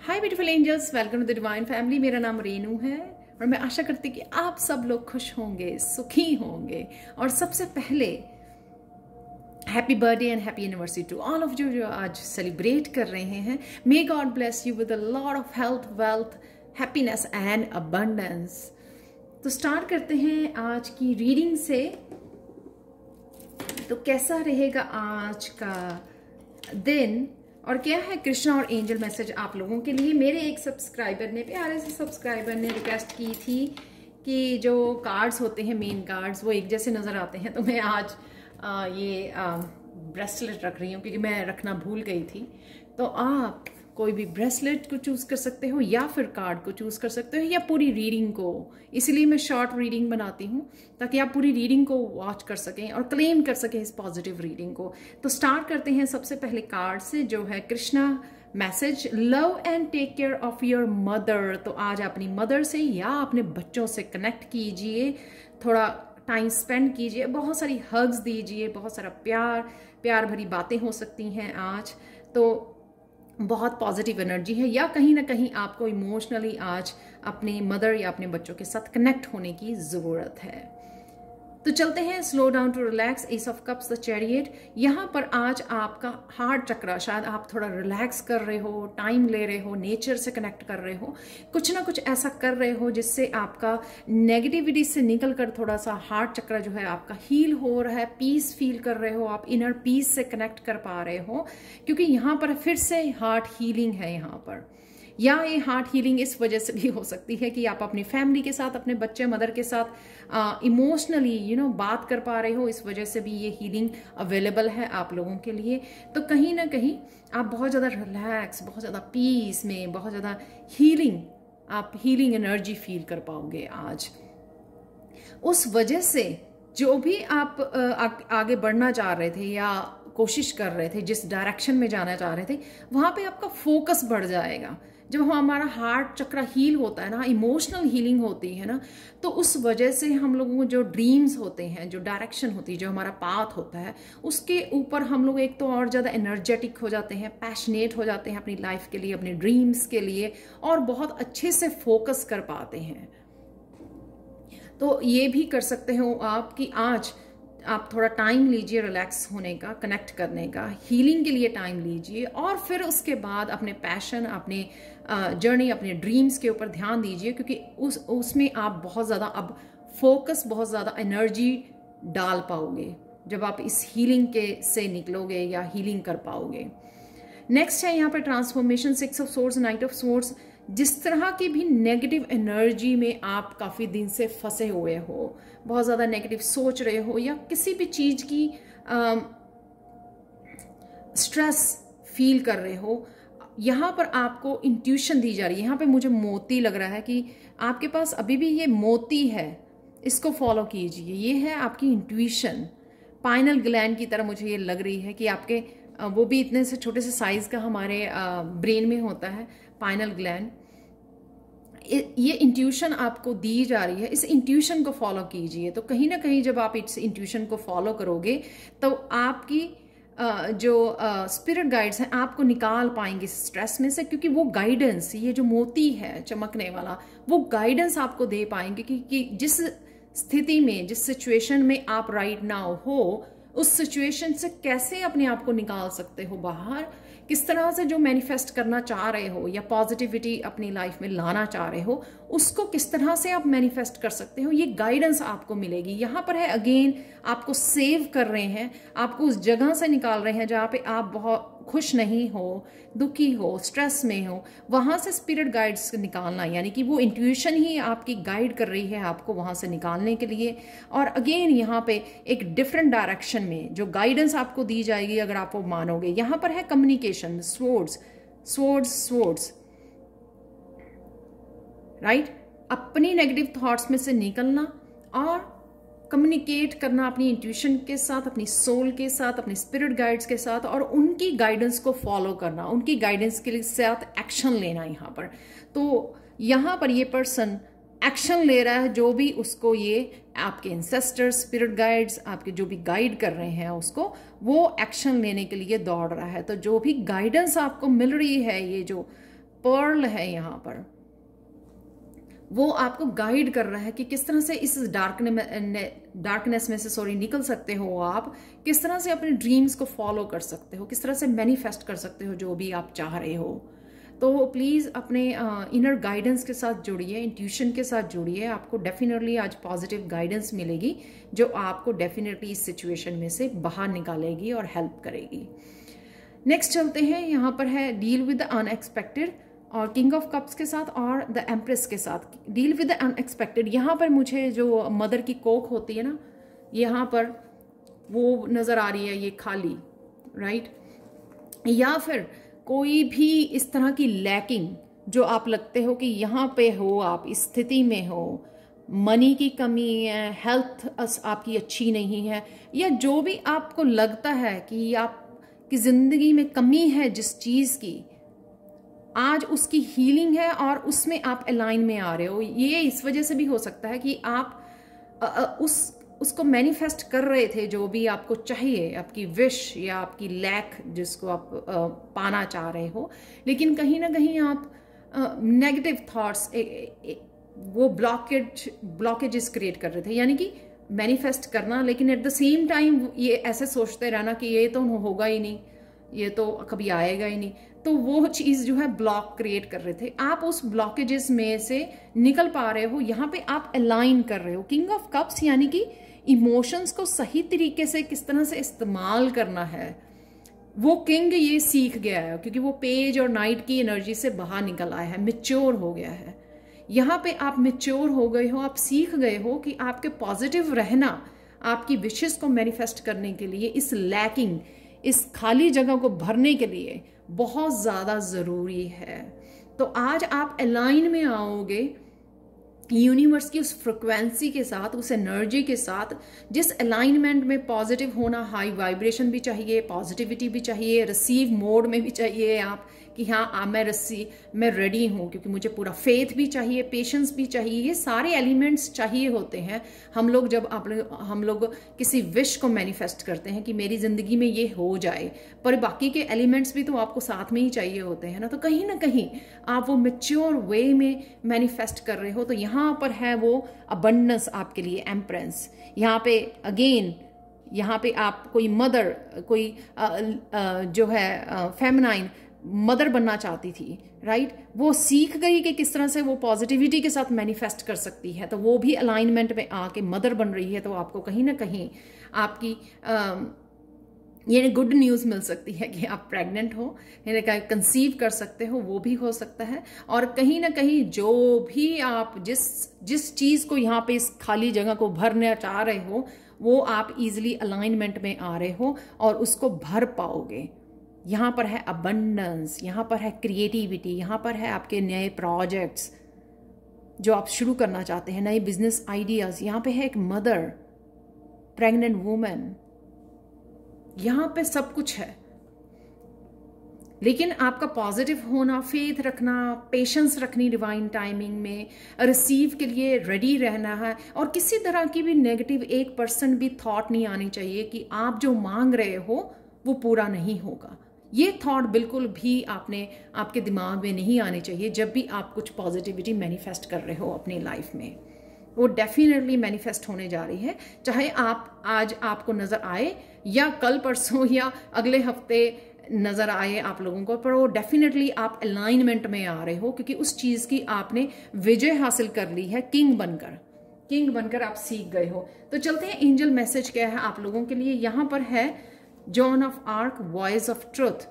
Hi beautiful angels, welcome to the divine family. मेरा नाम रेनू है और मैं आशा करती कि आप सब लोग खुश होंगे, सुखी होंगे। और सबसे पहले happy birthday and happy anniversary to all of you जो आज सेलिब्रेट कर रहे हैं। May God bless you with a lot of health, wealth, happiness and abundance. तो स्टार्ट करते हैं आज की रीडिंग से। तो कैसा रहेगा आज का दिन और क्या है कृष्णा और एंजल मैसेज आप लोगों के लिए। मेरे एक सब्सक्राइबर ने, प्यारे से सब्सक्राइबर ने रिक्वेस्ट की थी कि जो कार्ड्स होते हैं, मेन कार्ड्स, वो एक जैसे नज़र आते हैं। तो मैं आज ये ब्रेसलेट रख रही हूँ क्योंकि मैं रखना भूल गई थी। तो आप कोई भी ब्रेसलेट को चूज़ कर सकते हो या फिर कार्ड को चूज़ कर सकते हो या पूरी रीडिंग को। इसलिए मैं शॉर्ट रीडिंग बनाती हूँ ताकि आप पूरी रीडिंग को वॉच कर सकें और क्लेम कर सकें इस पॉजिटिव रीडिंग को। तो स्टार्ट करते हैं सबसे पहले कार्ड से, जो है Krishna message, love and take care of your mother. तो आज अपनी मदर से या अपने बच्चों से कनेक्ट कीजिए, थोड़ा टाइम स्पेंड कीजिए, बहुत सारी हग्स दीजिए, बहुत सारा प्यार भरी बातें हो सकती हैं आज। तो बहुत पॉजिटिव एनर्जी है या कहीं ना कहीं आपको इमोशनली आज अपने मदर या अपने बच्चों के साथ कनेक्ट होने की ज़रूरत है। तो चलते हैं slow down to relax, ace of cups, the chariot. यहाँ पर आज आपका हार्ट चक्र, शायद आप थोड़ा रिलैक्स कर रहे हो, टाइम ले रहे हो, नेचर से कनेक्ट कर रहे हो, कुछ ना कुछ ऐसा कर रहे हो जिससे आपका नेगेटिविटी से निकल कर थोड़ा सा हार्ट चक्र जो है आपका हील हो रहा है, पीस फील कर रहे हो, आप इनर पीस से कनेक्ट कर पा रहे हो। क्योंकि यहाँ पर फिर से हार्ट हीलिंग है यहाँ पर, या ये हार्ट हीलिंग इस वजह से भी हो सकती है कि आप अपनी फैमिली के साथ, अपने बच्चे मदर के साथ इमोशनली बात कर पा रहे हो। इस वजह से भी ये हीलिंग अवेलेबल है आप लोगों के लिए। तो कहीं ना कहीं आप बहुत ज़्यादा रिलैक्स, बहुत ज़्यादा पीस में, बहुत ज़्यादा आप हीलिंग एनर्जी फील कर पाओगे आज। उस वजह से जो भी आप आगे बढ़ना चाह रहे थे या कोशिश कर रहे थे, जिस डायरेक्शन में जाना चाह रहे थे, वहाँ पे आपका फोकस बढ़ जाएगा। जब हमारा हार्ट चक्र हील होता है ना, इमोशनल हीलिंग होती है ना, तो उस वजह से हम लोगों को जो ड्रीम्स होते हैं, जो डायरेक्शन होती है, जो हमारा पाथ होता है, उसके ऊपर हम लोग एक तो और ज़्यादा एनर्जेटिक हो जाते हैं, पैशनेट हो जाते हैं अपनी लाइफ के लिए, अपने ड्रीम्स के लिए, और बहुत अच्छे से फोकस कर पाते हैं। तो ये भी कर सकते हो आप कि आज आप थोड़ा टाइम लीजिए रिलैक्स होने का, कनेक्ट करने का, हीलिंग के लिए टाइम लीजिए, और फिर उसके बाद अपने पैशन, अपने जर्नी, अपने ड्रीम्स के ऊपर ध्यान दीजिए। क्योंकि उसमें आप बहुत ज़्यादा अब फोकस, बहुत ज़्यादा एनर्जी डाल पाओगे जब आप इस हीलिंग से निकलोगे या हीलिंग कर पाओगे। नेक्स्ट है यहाँ पर transformation, 6 of swords, night of swords. जिस तरह की भी नेगेटिव एनर्जी में आप काफ़ी दिन से फंसे हुए हो, बहुत ज़्यादा नेगेटिव सोच रहे हो या किसी भी चीज़ की स्ट्रेस फील कर रहे हो, यहाँ पर आपको इंट्यूशन दी जा रही है। यहाँ पे मुझे मोती लग रहा है कि आपके पास अभी भी ये मोती है, इसको फॉलो कीजिए। ये है आपकी इंट्यूशन, पाइनल ग्लैंड की तरह मुझे ये लग रही है कि आपके वो भी इतने से छोटे से साइज का हमारे ब्रेन में होता है पाइनल ग्लैंड। ये इंट्यूशन आपको दी जा रही है, इस इंट्यूशन को फॉलो कीजिए। तो कहीं ना कहीं जब आप इस इंट्यूशन को फॉलो करोगे तो आपकी जो स्पिरिट गाइड्स हैं आपको निकाल पाएंगे स्ट्रेस में से। क्योंकि वो गाइडेंस, ये जो मोती है चमकने वाला, वो गाइडेंस आपको दे पाएंगे कि जिस स्थिति में, जिस सिचुएशन में आप राइट नाउ हो, उस सिचुएशन से कैसे अपने आप को निकाल सकते हो बाहर, किस तरह से जो मैनिफेस्ट करना चाह रहे हो या पॉजिटिविटी अपनी लाइफ में लाना चाह रहे हो, उसको किस तरह से आप मैनिफेस्ट कर सकते हो, ये गाइडेंस आपको मिलेगी। यहाँ पर है अगेन, आपको सेव कर रहे हैं, आपको उस जगह से निकाल रहे हैं जहाँ पे आप बहुत खुश नहीं हो, दुखी हो, स्ट्रेस में हो, वहाँ से स्पिरिट गाइड्स निकालना, यानी कि वो इंट्यूशन ही आपकी गाइड कर रही है आपको वहाँ से निकालने के लिए। और अगेन यहाँ पे एक डिफरेंट डायरेक्शन में जो गाइडेंस आपको दी जाएगी अगर आप वो मानोगे। यहाँ पर है कम्युनिकेशन, स्वॉर्ड्स, राइट। अपनी नेगेटिव थॉट्स में से निकलना और कम्युनिकेट करना अपनी इंट्यूशन के साथ, अपनी सोल के साथ, अपने स्पिरिट गाइड्स के साथ, और उनकी गाइडेंस को फॉलो करना, उनकी गाइडेंस के साथ एक्शन लेना यहाँ पर। तो यहाँ पर ये पर्सन एक्शन ले रहा है, जो भी उसको ये आपके एंसेस्टर्स, स्पिरिट गाइड्स, आपके जो भी गाइड कर रहे हैं उसको, वो एक्शन लेने के लिए दौड़ रहा है। तो जो भी गाइडेंस आपको मिल रही है, ये जो पर्ल है यहाँ पर, वो आपको गाइड कर रहा है कि किस तरह से इस डार्कनेस में से निकल सकते हो आप, किस तरह से अपने ड्रीम्स को फॉलो कर सकते हो, किस तरह से मैनिफेस्ट कर सकते हो जो भी आप चाह रहे हो। तो प्लीज़ अपने इनर गाइडेंस के साथ जुड़िए, इंट्यूशन के साथ जुड़िए। आपको डेफिनेटली आज पॉजिटिव गाइडेंस मिलेगी जो आपको डेफिनेटली इस सिचुएशन में से बाहर निकालेगी और हेल्प करेगी। नेक्स्ट चलते हैं, यहाँ पर है डील विद द अनएक्सपेक्टेड और किंग ऑफ कप्स के साथ और द एम्प्रेस के साथ। डील विद द अनएक्सपेक्टेड, यहाँ पर मुझे जो मदर की कोख होती है ना, यहाँ पर वो नज़र आ रही है, ये खाली, राइट। या फिर कोई भी इस तरह की लैकिंग जो आप लगते हो कि यहाँ पे हो, आप इस स्थिति में हो, मनी की कमी है, हेल्थ आपकी अच्छी नहीं है, या जो भी आपको लगता है कि आपकी ज़िंदगी में कमी है जिस चीज़ की, आज उसकी हीलिंग है और उसमें आप अलाइन में आ रहे हो। ये इस वजह से भी हो सकता है कि आप उसको मैनिफेस्ट कर रहे थे जो भी आपको चाहिए, आपकी विश या आपकी लैक जिसको आप पाना चाह रहे हो, लेकिन कहीं ना कहीं आप नेगेटिव थॉट्स वो ब्लॉकेजेस क्रिएट कर रहे थे। यानी कि मैनिफेस्ट करना, लेकिन एट द सेम टाइम ये ऐसे सोचते रहना कि ये तो होगा ही नहीं, ये तो कभी आएगा ही नहीं। तो वो चीज़ जो है ब्लॉक क्रिएट कर रहे थे। आप उस ब्लॉकेजेस में से निकल पा रहे हो, यहाँ पे आप अलाइन कर रहे हो। किंग ऑफ कप्स यानी कि इमोशंस को सही तरीके से किस तरह से इस्तेमाल करना है, वो किंग ये सीख गया है, क्योंकि वो पेज और नाइट की एनर्जी से बाहर निकल आया है, मैच्योर हो गया है। यहाँ पे आप मैच्योर हो गए हो, आप सीख गए हो कि आपके पॉजिटिव रहना आपकी विशेस को मैनिफेस्ट करने के लिए, इस लैकिंग, इस खाली जगह को भरने के लिए बहुत ज़्यादा ज़रूरी है। तो आज आप अलाइन में आओगे यूनिवर्स की उस फ्रिक्वेंसी के साथ, उस एनर्जी के साथ, जिस अलाइनमेंट में पॉजिटिव होना, हाई वाइब्रेशन भी चाहिए, पॉजिटिविटी भी चाहिए, रिसीव मोड में भी चाहिए आप कि हाँ मैं रेडी हूँ, क्योंकि मुझे पूरा फेथ भी चाहिए, पेशेंस भी चाहिए। ये सारे एलिमेंट्स चाहिए होते हैं हम लोग जब हम लोग किसी विश को मैनिफेस्ट करते हैं कि मेरी ज़िंदगी में ये हो जाए, पर बाकी के एलिमेंट्स भी तो आपको साथ में ही चाहिए होते हैं ना। तो कहीं ना कहीं आप वो मैच्योर वे में मैनिफेस्ट कर रहे हो। तो यहाँ पर है वो अबंडेंस आपके लिए, एम्प्रेंस। यहाँ पे अगेन, यहाँ पे आप कोई मदर, कोई जो है फेमिनाइन मदर बनना चाहती थी, राइट, वो सीख गई कि किस तरह से वो पॉजिटिविटी के साथ मैनिफेस्ट कर सकती है। तो वो भी अलाइनमेंट में आके मदर बन रही है। तो आपको कहीं ना कहीं आपकी ये गुड न्यूज़ मिल सकती है कि आप प्रेग्नेंट हो, यानी कंसीव कर सकते हो, वो भी हो सकता है। और कहीं ना कहीं जो भी आप जिस चीज़ को यहाँ पे इस खाली जगह को भरना चाह रहे हो, वो आप इजीली अलाइनमेंट में आ रहे हो और उसको भर पाओगे। यहाँ पर है अबंडेंस, यहाँ पर है क्रिएटिविटी, यहाँ पर है आपके नए प्रोजेक्ट्स जो आप शुरू करना चाहते हैं, नए बिजनेस आइडियाज़। यहाँ पे है एक मदर, प्रेग्नेंट वुमेन, यहाँ पे सब कुछ है। लेकिन आपका पॉजिटिव होना, फेथ रखना, पेशेंस रखनी डिवाइन टाइमिंग में, रिसीव के लिए रेडी रहना है। और किसी तरह की भी नेगेटिव 1% भी थॉट नहीं आनी चाहिए कि आप जो मांग रहे हो वो पूरा नहीं होगा। ये थॉट बिल्कुल भी आपके दिमाग में नहीं आनी चाहिए जब भी आप कुछ पॉजिटिविटी मैनिफेस्ट कर रहे हो अपनी लाइफ में। वो डेफिनेटली मैनिफेस्ट होने जा रही है, चाहे आप आज आपको नज़र आए या कल परसों या अगले हफ्ते नज़र आए आप लोगों को, पर वो डेफिनेटली आप अलाइनमेंट में आ रहे हो, क्योंकि उस चीज़ की आपने विजय हासिल कर ली है। किंग बनकर आप सीख गए हो। तो चलते हैं एंजल मैसेज क्या है आप लोगों के लिए। यहाँ पर है John of Arc, voice of truth.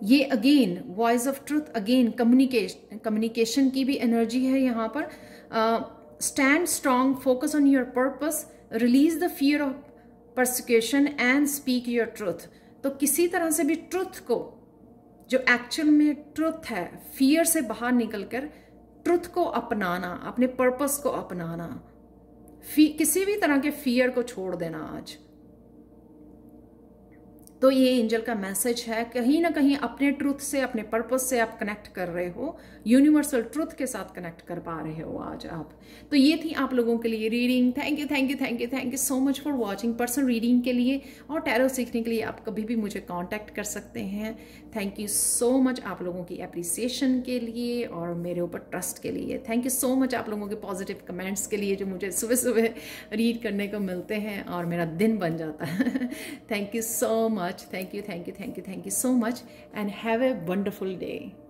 ये again voice of truth, again communication की भी एनर्जी है यहाँ पर। Stand strong, focus on your purpose, release the fear of persecution and speak your truth. तो किसी तरह से भी ट्रुथ को, जो एक्चुअल में ट्रुथ है, फियर से बाहर निकलकर ट्रुथ को अपनाना, अपने पर्पस को अपनाना, किसी भी तरह के फियर को छोड़ देना आज। तो ये एंजल का मैसेज है, कहीं ना कहीं अपने ट्रूथ से, अपने पर्पस से आप कनेक्ट कर रहे हो, यूनिवर्सल ट्रूथ के साथ कनेक्ट कर पा रहे हो आज आप। तो ये थी आप लोगों के लिए reading. Thank you thank you thank you thank you so much for watching. Personal reading के लिए और टैरो सीखने के लिए आप कभी भी मुझे कांटेक्ट कर सकते हैं। थैंक यू सो मच आप लोगों की अप्रिसिएशन के लिए और मेरे ऊपर ट्रस्ट के लिए। थैंक यू सो मच आप लोगों के पॉजिटिव कमेंट्स के लिए जो मुझे सुबह सुबह रीड करने को मिलते हैं और मेरा दिन बन जाता है। Thank you so much, thank you thank you thank you thank you so much and have a wonderful day.